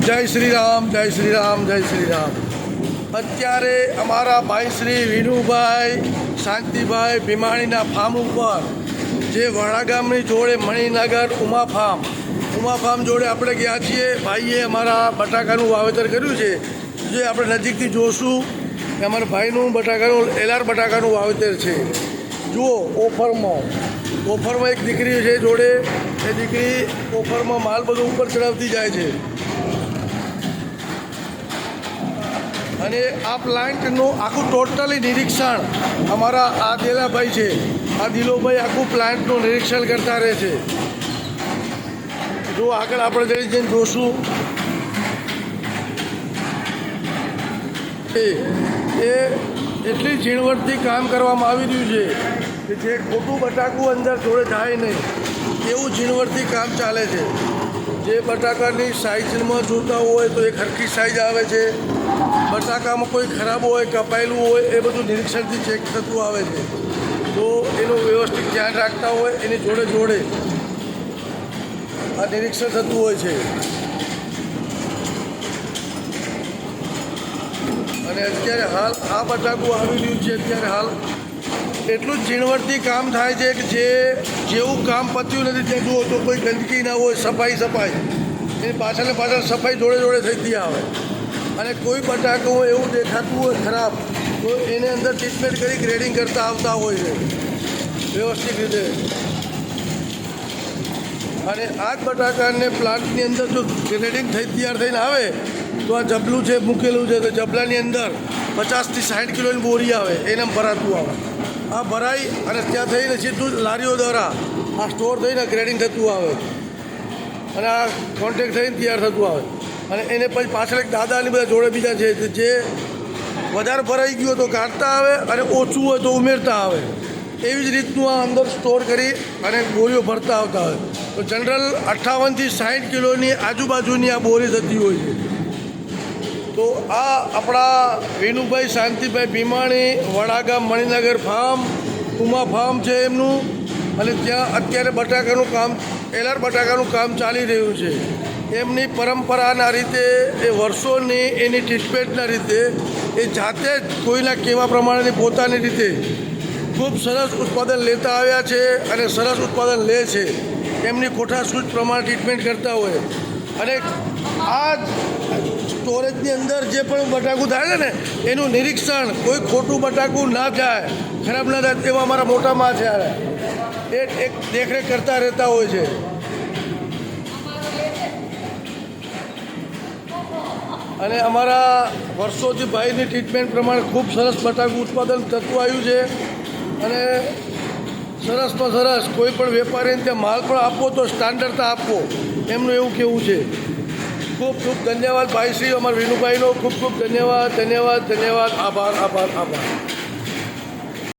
જય શ્રી રામ, જય શ્રી રામ, જય શ્રી રામ. અત્યારે અમારા ભાઈ શ્રી વિનુભાઈ શાંતિભાઈ ભીમાણીના ફાર્મ ઉપર જે વડા ગામની જોડે મણિનગર ઉમા ફાર્મ જોડે આપણે ગયા છીએ. ભાઈએ અમારા બટાકાનું વાવેતર કર્યું છે, જે આપણે નજીકથી જોશું કે અમારા ભાઈનું એલાર બટાકાનું વાવેતર છે. જુઓ, ઓફરમાં એક દીકરી છે જોડે, એ દીકરી ઓફરમાં માલ બધો ઉપર ચડાવતી જાય છે. અને આ પ્લાન્ટનું આખું ટોટલી નિરીક્ષણ અમારા આ દેલાભાઈ છે, આ દિલોભાઈ આખું પ્લાન્ટનું નિરીક્ષણ કરતા રહે છે. જો આગળ આપણે જઈને જોશું એ એટલી ઝીણવટથી કામ કરવામાં આવી રહ્યું છે કે જે ખોટું બટાકું અંદર જોડે જાય નહીં એવું ઝીણવટથી કામ ચાલે છે. જે બટાકાની સાઇઝમાં જોતા હોય તો એક હરખી સાઇઝ આવે છે. બટાકામાં કોઈ ખરાબ હોય, કપાયેલું હોય, એ બધું નિરીક્ષણથી ચેક થતું આવે છે. તો એનું વ્યવસ્થિત ધ્યાન રાખતા હોય એની જોડે આ નિરીક્ષણ થતું હોય છે. અને અત્યારે હાલ આ બટાકું આવી રહ્યું છે. અત્યારે હાલ એટલું જ ઝીણવટથી કામ થાય છે કે જેવું કામ પત્યું નથી ત્યાં જુઓ તો કોઈ ગંદકી ના હોય, સફાઈ એની પાછળ સફાઈ જોડે થતી આવે. અને કોઈ બટાકું એવું દેખાતું હોય ખરાબ તો એને અંદર ટ્રીટમેન્ટ કરી ગ્રેડિંગ કરતા આવતા હોય છે વ્યવસ્થિત રીતે. અને આ જ બટાકાને પ્લાન્ટની અંદર જો ગ્રેડિંગ તૈયાર થઈને આવે તો આ જબલું છે મૂકેલું છે, તો જબલાની અંદર 50 થી 60 કિલોની બોરી આવે, એને ભરાતું આવે. આ ભરાઈ અને ત્યાં થઈને સીધું જ લારીઓ દ્વારા આ સ્ટોર થઈને ગ્રેડિંગ થતું આવે અને આ કોન્ટેક્ટ થઈને તૈયાર થતું આવે. અને એને પછી પાછળ એક દાદા અને બધા જોડે બીજા છે જે વધારે ભરાઈ ગયું તો કાઢતા આવે અને ઓછું હોય તો ઉમેરતા આવે. એવી જ રીતનું આ અંદર સ્ટોર કરી અને બોરીઓ ભરતા આવતા હોય. તો જનરલ 58 થી 60 કિલોની આજુબાજુની આ બોરી થતી હોય છે. તો આ આપણા વિનુભાઈ શાંતિભાઈ ભીમાણી વડાગામ મણિનગર ઉમા ફાર્મ છે એમનું. અને ત્યાં અત્યારે એલાર બટાકાનું કામ ચાલી રહ્યું છે. એમની પરંપરાના રીતે એ વર્ષોની એની ટ્રીટમેન્ટના રીતે એ જાતે જ કોઈના કહેવા પ્રમાણેની પોતાની રીતે ખૂબ સરસ ઉત્પાદન લેતા આવ્યા છે અને સરસ ઉત્પાદન લે છે. એમની કોઠાસૂઝ પ્રમાણે ટ્રીટમેન્ટ કરતા હોય. અને આ સ્ટોરેજની અંદર જે પણ બટાકું થાય છે ને એનું નિરીક્ષણ, કોઈ ખોટું બટાકું ના જાય, ખરાબ ના થાય એવા અમારા મોટામાં છે એ એક દેખરેખ કરતા રહેતા હોય છે. અને અમારા વર્ષોથી ભાઈની ટ્રીટમેન્ટ પ્રમાણે ખૂબ સરસ બટાકું ઉત્પાદન થતું આવ્યું છે. અને સરસમાં સરસ કોઈ પણ વેપારીને ત્યાં માલ પણ આપવો તો સ્ટાન્ડર્ડતા આપવો, એમનું એવું કહેવું છે. ખૂબ ધન્યવાદ ભાઈશ્રી, અમારા વિનુભાઈનો ખૂબ ધન્યવાદ. આભાર.